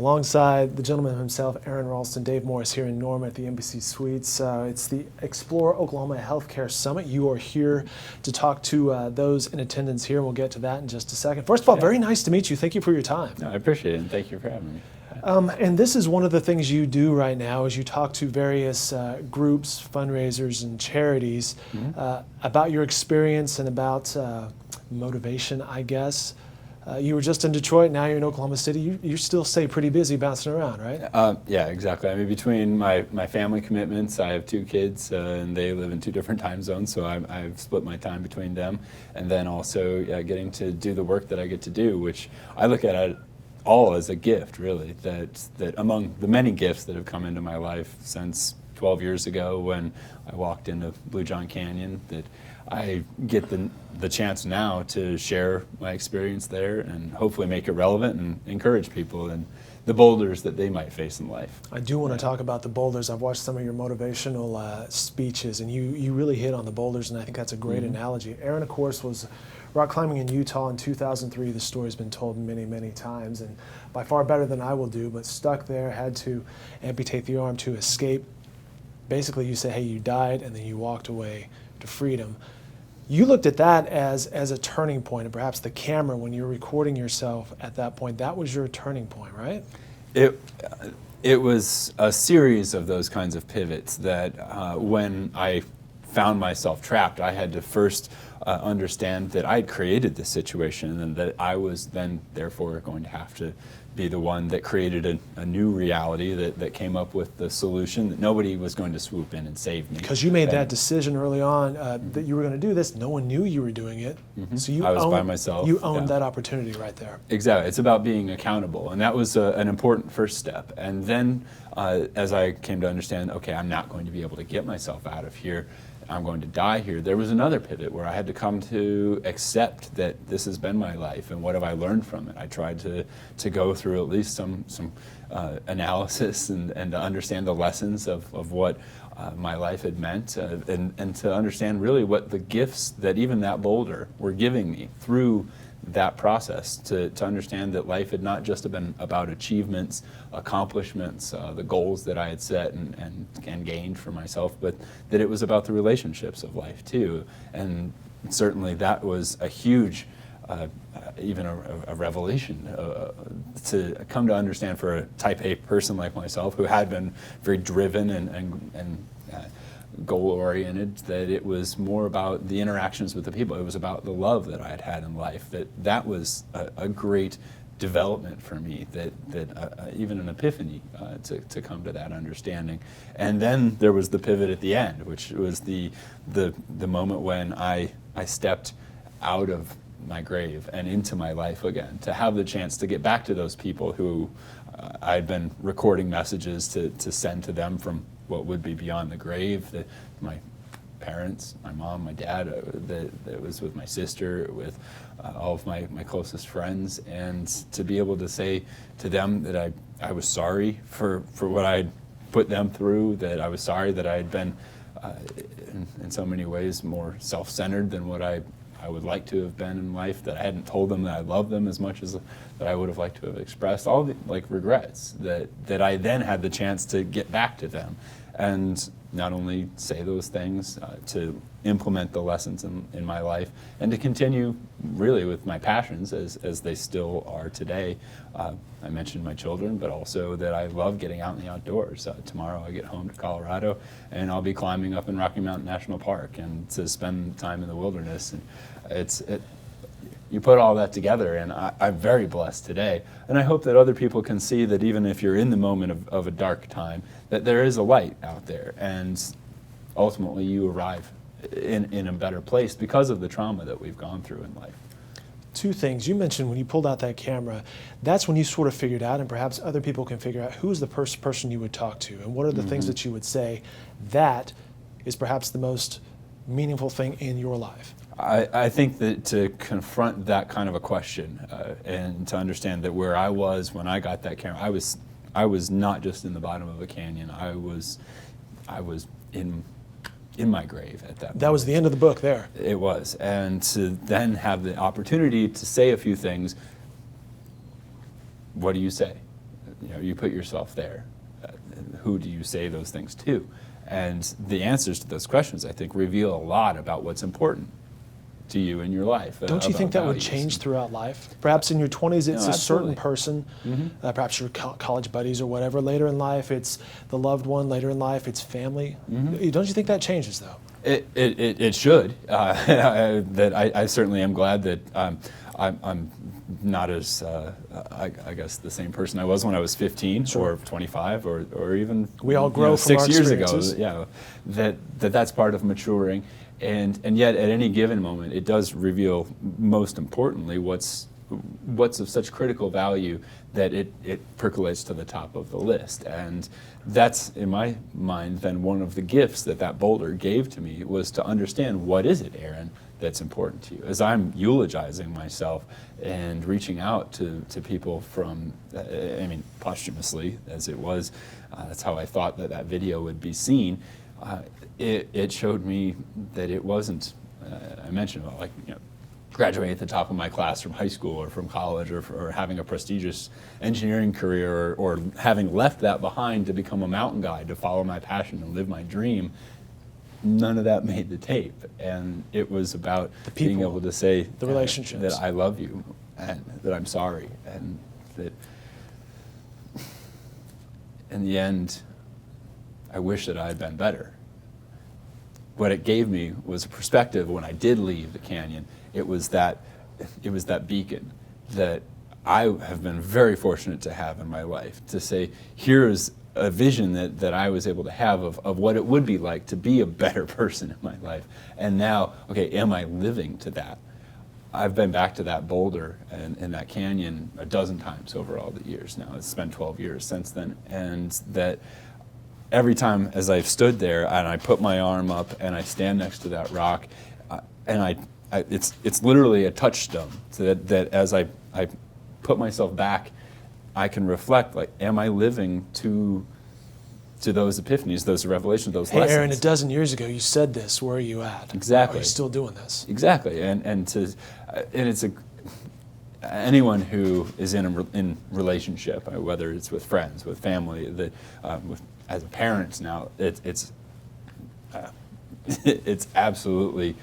alongside the gentleman himself, Aron Ralston, Dave Morris here in Norman at the Embassy Suites. It's the Explore Oklahoma Healthcare Summit. You are here to talk to those in attendance here, and we'll get to that in just a second. First of all, very nice to meet you. Thank you for your time. No, I appreciate it, and thank you for having me. And this is one of the things you do right now is you talk to various groups, fundraisers, and charities about your experience and about motivation, I guess. You were just in Detroit, now you're in Oklahoma City. You still stay pretty busy bouncing around, right? Yeah, exactly. I mean, between my family commitments, I have 2 kids, and they live in 2 different time zones, so I've split my time between them. And then also getting to do the work that I get to do, which I look at it all as a gift, really, that among the many gifts that have come into my life since 12 years ago when I walked into Blue John Canyon, that I get the chance now to share my experience there and hopefully make it relevant and encourage people in the boulders that they might face in life. I do want to talk about the boulders. I've watched some of your motivational speeches, and you really hit on the boulders, and I think that's a great analogy. Aron, of course, was rock climbing in Utah in 2003. The story's been told many, many times, and by far better than I will do, but stuck there, had to amputate the arm to escape. Basically, you say, hey, you died, and then you walked away to freedom. You looked at that as a turning point, and perhaps the camera, when you're recording yourself at that point, that was your turning point, right? It was a series of those kinds of pivots that when I found myself trapped, I had to first understand that I'd created this situation and that I was then therefore going to have to be the one that created a new reality that came up with the solution, that nobody was going to swoop in and save me. Because you made that decision early on that you were going to do this. No one knew you were doing it. So I was by myself. You owned that opportunity right there. Exactly. It's about being accountable. And that was an important first step. And then as I came to understand, okay, I'm not going to be able to get myself out of here, I'm going to die here, there was another pivot where I had to come to accept that this has been my life and what have I learned from it. I tried to go through at least some analysis and to understand the lessons of what my life had meant and to understand really what the gifts that even that boulder were giving me through that process, to understand that life had not just been about achievements, accomplishments, the goals that I had set and gained for myself, but that it was about the relationships of life too. And certainly that was a huge, even a revelation to come to understand for a type A person like myself who had been very driven and goal-oriented, that it was more about the interactions with the people. It was about the love that I had had in life. That was a great development for me, that even an epiphany to come to that understanding. And then there was the pivot at the end, which was the moment when I stepped out of my grave and into my life again, to have the chance to get back to those people who I'd been recording messages to send to them from what would be beyond the grave, that my parents, my mom, my dad, that was with my sister, with all of my closest friends, and to be able to say to them that I was sorry for what I'd put them through, that I was sorry that I had been in so many ways more self-centered than what I would like to have been in life, that I hadn't told them that I loved them as much as that I would have liked to have expressed, all the regrets that I then had the chance to get back to them and not only say those things, to implement the lessons in my life and to continue really with my passions as they still are today. I mentioned my children, but also that I love getting out in the outdoors. Tomorrow I get home to Colorado and I'll be climbing up in Rocky Mountain National Park and to spend time in the wilderness. And you put all that together, and I'm very blessed today. And I hope that other people can see that even if you're in the moment of a dark time, that there is a light out there, and ultimately you arrive in a better place because of the trauma that we've gone through in life. 2 things. You mentioned when you pulled out that camera, that's when you sort of figured out, and perhaps other people can figure out, who's the person you would talk to, and what are the things that you would say that is perhaps the most meaningful thing in your life? I think that to confront that kind of a question and to understand that where I was when I got that camera, I was not just in the bottom of a canyon. I was in my grave at that point. That was the end of the book there. It was. And to then have the opportunity to say a few things, what do you say? you put yourself there. Who do you say those things to? And the answers to those questions, I think, reveal a lot about what's important to you in your life. Don't you think that would change throughout life? Perhaps in your 20s, it's a certain person, perhaps your college buddies or whatever. Later in life, it's the loved one. Later in life, it's family. Don't you think that changes, though? It should. That I certainly am glad that I'm not as, I guess, the same person I was when I was 15 or 25 or even we all grow from 6 our years ago. experiences. Yeah, that's part of maturing. And yet, at any given moment, it does reveal, most importantly, what's of such critical value that it percolates to the top of the list. And that's, in my mind, then one of the gifts that boulder gave to me was to understand, what is it, Aron, that's important to you? As I'm eulogizing myself and reaching out to people from, posthumously, as it was, that's how I thought that video would be seen. It showed me that it wasn't, I mentioned about graduating at the top of my class from high school or from college or having a prestigious engineering career or having left that behind to become a mountain guide, to follow my passion and live my dream. None of that made the tape. And it was about the people, being able to say the relationships, that I love you and that I'm sorry, and that in the end, I wish that I had been better. What it gave me was a perspective when I did leave the canyon. It was that beacon that I have been very fortunate to have in my life, to say, here's a vision that I was able to have of what it would be like to be a better person in my life. And now, okay, am I living to that? I've been back to that boulder and that canyon a dozen times over all the years now. It's been 12 years since then. And that every time as I've stood there and I put my arm up and I stand next to that rock, and it's literally a touchstone, so that as I put myself back, I can reflect, am I living to those epiphanies, those revelations, those lessons? Hey, Aron, a dozen years ago you said this. Where are you at? Exactly. Are you still doing this? Exactly, and it's anyone who is in relationship, whether it's with friends, with family, as a parent now, it's absolutely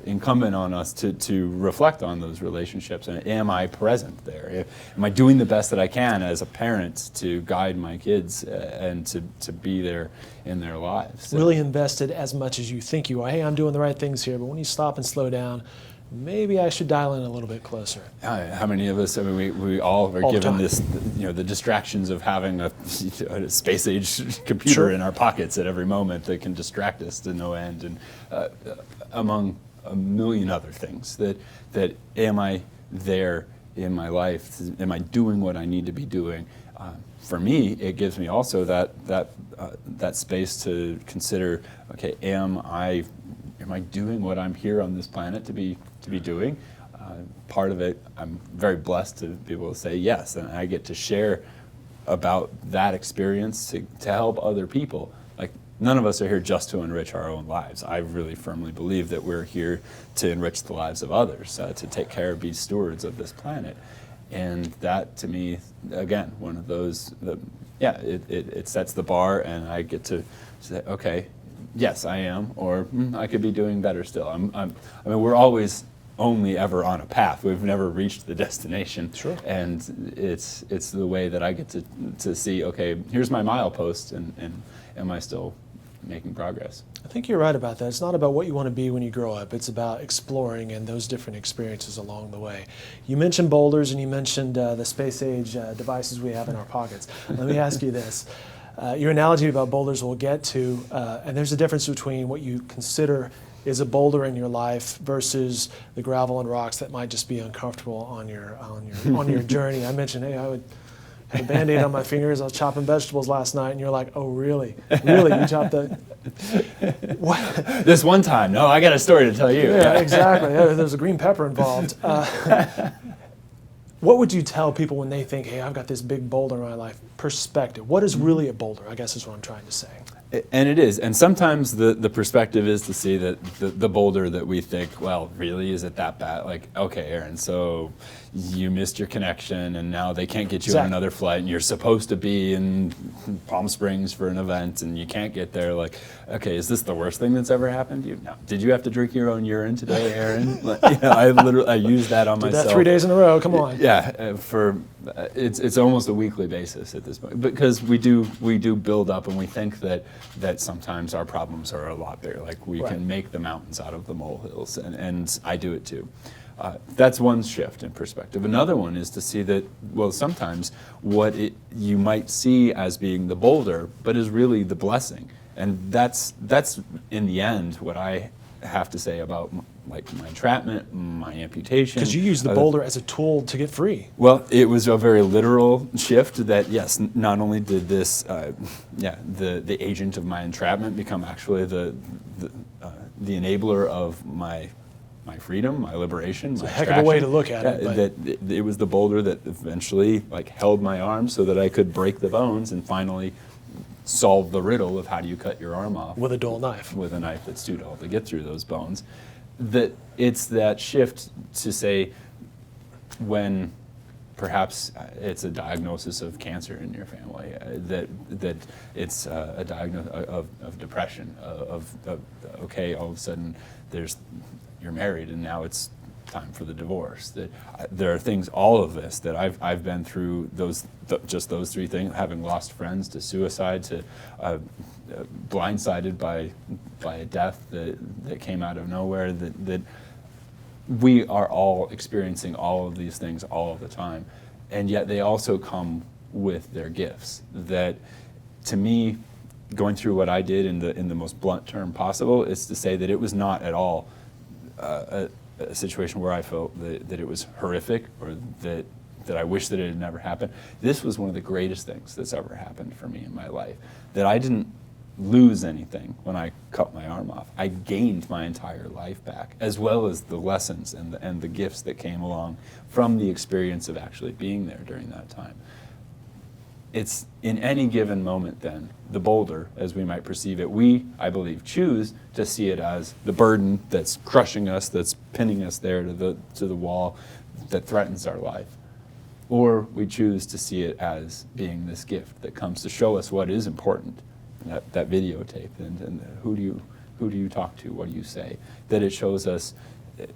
incumbent on us to reflect on those relationships, and am I present there? Am I doing the best that I can as a parent to guide my kids and to be there in their lives? Really invested as much as you think you are. Hey, I'm doing the right things here, but when you stop and slow down, maybe I should dial in a little bit closer. How many of us? I mean, we all are given this, the distractions of having a space-age computer in our pockets at every moment that can distract us to no end, and among a million other things. That am I there in my life? Am I doing what I need to be doing? For me, it gives me also that space to consider. Okay, am I doing what I'm here on this planet to be doing? Part of it, I'm very blessed to be able to say yes, and I get to share about that experience to help other people. None of us are here just to enrich our own lives. I really firmly believe that we're here to enrich the lives of others, to take care of, be stewards of this planet. And that, to me, again, one of those, it sets the bar, and I get to say, okay, yes, I am, or I could be doing better still. We're always only ever on a path. We've never reached the destination. Sure. And it's the way that I get to see, okay, here's my milepost, and am I still making progress? I think you're right about that. It's not about what you want to be when you grow up. It's about exploring and those different experiences along the way. You mentioned boulders, and you mentioned the space-age devices we have in our pockets. Let me ask you this. Your analogy about boulders we'll get to, and there's a difference between what you consider is a boulder in your life versus the gravel and rocks that might just be uncomfortable on your journey. I mentioned, hey, I would had a Band-Aid on my fingers. I was chopping vegetables last night, and you're like, oh, really? Really? You chopped the... What? This one time. No, I got a story to tell you. Yeah, exactly. There's a green pepper involved. What would you tell people when they think, hey, I've got this big boulder in my life? Perspective. What is really a boulder, I guess is what I'm trying to say. And it is. And sometimes the perspective is to see that the boulder that we think, well, really, is it that bad? Like, okay, Aaron, so you missed your connection and now they can't get you on another flight and you're supposed to be in Palm Springs for an event and you can't get there. Like, okay, is this the worst thing that's ever happened to you? No. Did you have to drink your own urine today, Aaron? Like, I used that on myself. Did that 3 days in a row, come on. Yeah, it's almost a weekly basis at this point, because we do build up and we think that sometimes our problems are a lot bigger, like we can make the mountains out of the molehills, and I do it too. That's one shift in perspective. Another one is to see that, well, sometimes what you might see as being the boulder, but is really the blessing, and that's in the end what I have to say about like my entrapment, my amputation. Because you use the boulder as a tool to get free. Well, it was a very literal shift that, yes, not only did this, the agent of my entrapment become actually the enabler of my freedom, my liberation, it's my a heck of a way to look at it. That it was the boulder that eventually like held my arm so that I could break the bones and finally solve the riddle of how do you cut your arm off with a dull knife. With a knife that's too dull to get through those bones. That it's that shift to say, when perhaps it's a diagnosis of cancer in your family, that it's a diagnosis of depression, okay, all of a sudden you're married and now it's time for the divorce. That there are things, all of this, that I've been through, just those three things, having lost friends, to suicide, to blindsided by a death that came out of nowhere, that we are all experiencing all of these things all of the time, and yet they also come with their gifts. That, to me, going through what I did in the most blunt term possible, is to say that it was not at all a situation where I felt that it was horrific, or that I wish that it had never happened. This was one of the greatest things that's ever happened for me in my life. That I didn't lose anything when I cut my arm off. I gained my entire life back, as well as the lessons and the gifts that came along from the experience of actually being there during that time. It's in any given moment then, the boulder, as we might perceive it, we, I believe, choose to see it as the burden that's crushing us, that's pinning us there to the wall, that threatens our life. Or we choose to see it as being this gift that comes to show us what is important, that videotape, and who do you talk to, what do you say, that it shows us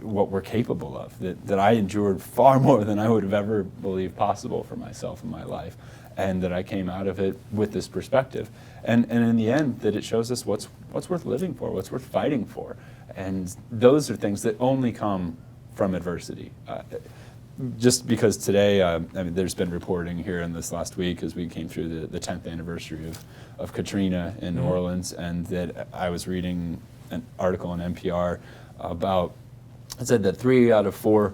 what we're capable of, that I endured far more than I would have ever believed possible for myself in my life, and that I came out of it with this perspective. And in the end, that it shows us what's worth living for, what's worth fighting for. And those are things that only come from adversity. Just because today, I mean, there's been reporting here in this last week as we came through the 10th anniversary of Katrina in New Orleans, and that I was reading an article on NPR about, it said that 3 out of 4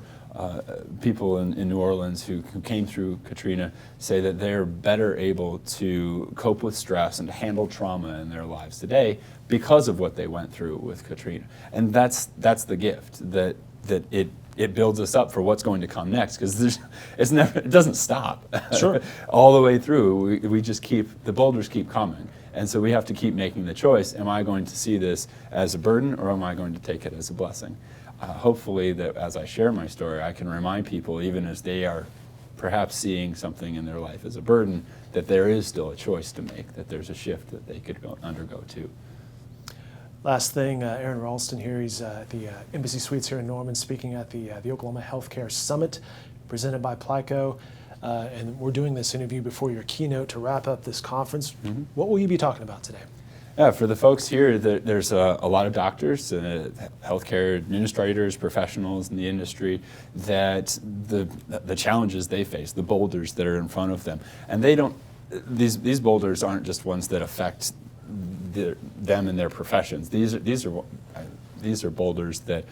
people in New Orleans who came through Katrina say that they're better able to cope with stress and handle trauma in their lives today because of what they went through with Katrina. And that's the gift, that it builds us up for what's going to come next, because it doesn't stop. Sure. All the way through, we just the boulders keep coming. And so we have to keep making the choice. Am I going to see this as a burden, or am I going to take it as a blessing? Hopefully that as I share my story, I can remind people, even as they are perhaps seeing something in their life as a burden, that there is still a choice to make, that there's a shift that they could undergo too. Last thing, Aron Ralston here, he's at the Embassy Suites here in Norman, speaking at the Oklahoma Healthcare Summit, presented by PLICO. And we're doing this interview before your keynote to wrap up this conference. Mm-hmm. What will you be talking about today? Yeah, for the folks here, there's a lot of doctors, healthcare administrators, professionals in the industry, that the challenges they face, the boulders that are in front of them, and these boulders aren't just ones that affect them and their professions. These are boulders that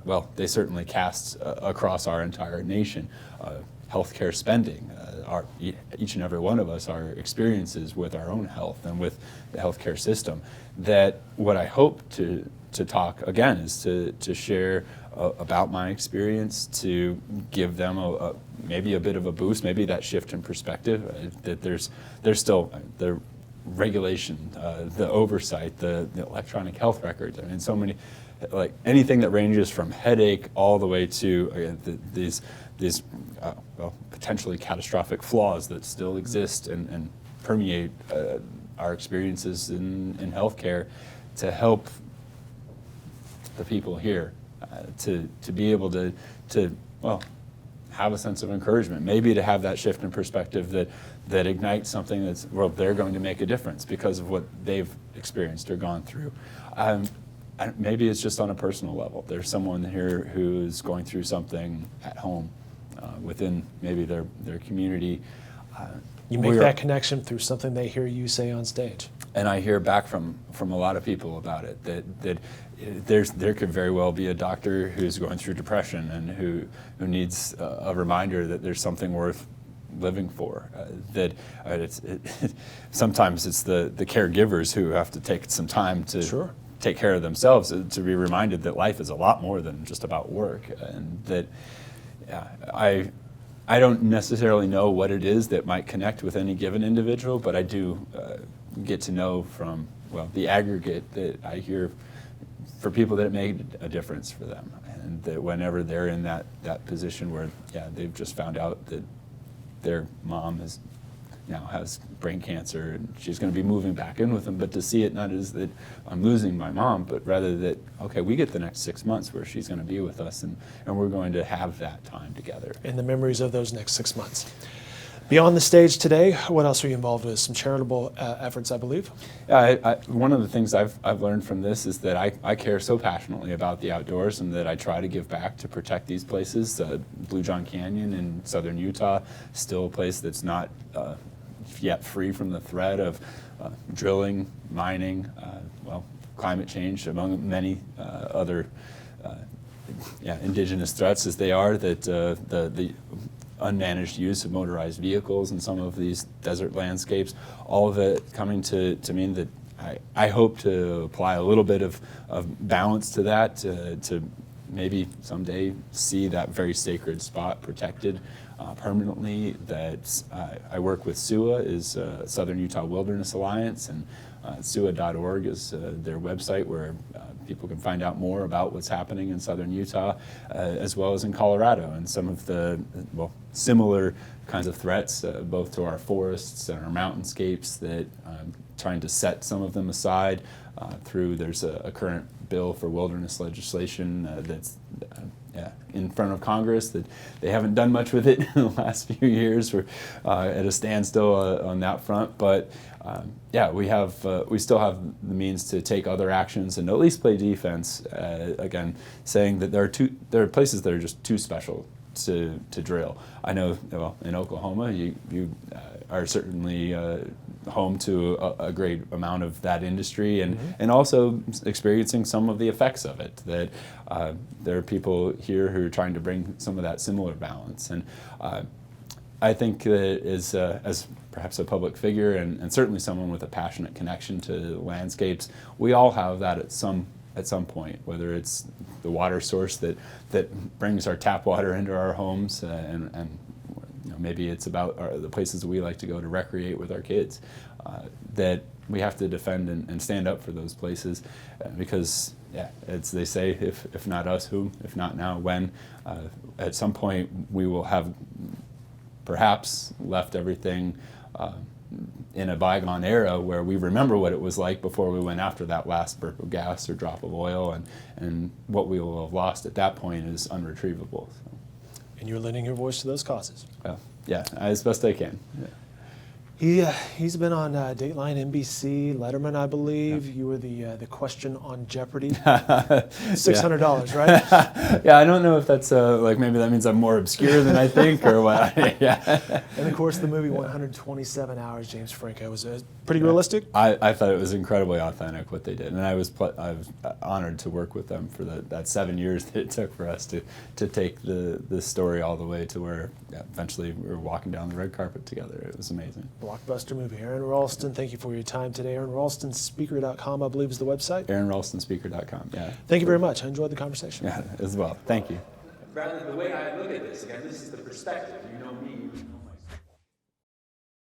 well, they certainly cast across our entire nation. Healthcare spending, each and every one of us, our experiences with our own health and with the healthcare system. That what I hope to talk again is to share about my experience, to give them maybe a bit of a boost, maybe that shift in perspective. That there's still regulation, the oversight, the electronic health records. I mean, so many, like anything that ranges from headache all the way to these well, potentially catastrophic flaws that still exist and permeate our experiences in healthcare, to help the people here to be able to well, have a sense of encouragement, maybe to have that shift in perspective that ignites something that's, well, they're going to make a difference because of what they've experienced or gone through. Maybe it's just on a personal level. There's someone here who's going through something at home within maybe their community. You make that connection through something they hear you say on stage. And I hear back from a lot of people about it, that there could very well be a doctor who's going through depression and who needs a reminder that there's something worth living for. Sometimes it's the caregivers who have to take some time to Sure. take care of themselves, to be reminded that life is a lot more than just about work, and that I don't necessarily know what it is that might connect with any given individual, but I do get to know from, well, the aggregate that I hear for people that it made a difference for them, and that whenever they're in that position where, yeah, they've just found out that their mom now has brain cancer and she's going to be moving back in with them, but to see it not as that I'm losing my mom, but rather that, okay, we get the next 6 months where she's going to be with us, and we're going to have that time together. And the memories of those next 6 months. Beyond the stage today, what else are you involved with? Some charitable efforts, I believe? One of the things I've learned from this is that I care so passionately about the outdoors, and that I try to give back to protect these places. Blue John Canyon in southern Utah, still a place that's not yet free from the threat of drilling, mining, well, climate change, among many other indigenous threats as they are, that the unmanaged use of motorized vehicles in some of these desert landscapes, all of it coming to mean that I hope to apply a little bit of balance to that, to maybe someday see that very sacred spot protected permanently. That I work with SUA, is Southern Utah Wilderness Alliance, and SUA.org is their website where people can find out more about what's happening in southern Utah, as well as in Colorado, and some of the, well, similar kinds of threats, both to our forests and our mountainscapes, that trying to set some of them aside through, there's a current bill for wilderness legislation that's in front of Congress, that they haven't done much with it in the last few years. We're at a standstill on that front, but we still have the means to take other actions and at least play defense. Again, saying that there are places that are just too special to drill. I know, well, in Oklahoma, you are certainly home to a great amount of that industry, and also experiencing some of the effects of it. That there are people here who are trying to bring some of that similar balance, and I think that as perhaps a public figure, and certainly someone with a passionate connection to landscapes, we all have that at some point, whether it's the water source that brings our tap water into our homes, and maybe it's about the places that we like to go to recreate with our kids, that we have to defend and stand up for those places, because it's, they say, if not us, who? If not now, when? At some point we will have perhaps left everything in a bygone era where we remember what it was like before we went after that last burp of gas or drop of oil, and what we will have lost at that point is unretrievable. So. And you're lending your voice to those causes. Yeah, as best I can. Yeah. He's been on Dateline, NBC, Letterman, I believe. You were the question on Jeopardy. $600, right? Yeah, I don't know if that's like, maybe that means I'm more obscure than I think, or what. Yeah. And of course, the movie 127 Hours, James Franco, was pretty realistic. I thought it was incredibly authentic what they did, and I was honored to work with them for that 7 years that it took for us to take the story all the way to where eventually we were walking down the red carpet together. It was amazing. Blockbuster movie. Aron Ralston, thank you for your time today. AronRalstonSpeaker.com, I believe, is the website. AronRalstonSpeaker.com, yeah. Thank you very much. I enjoyed the conversation. Yeah, as well. Thank you. Rather, the way I look at this, again, this is the perspective. You know me.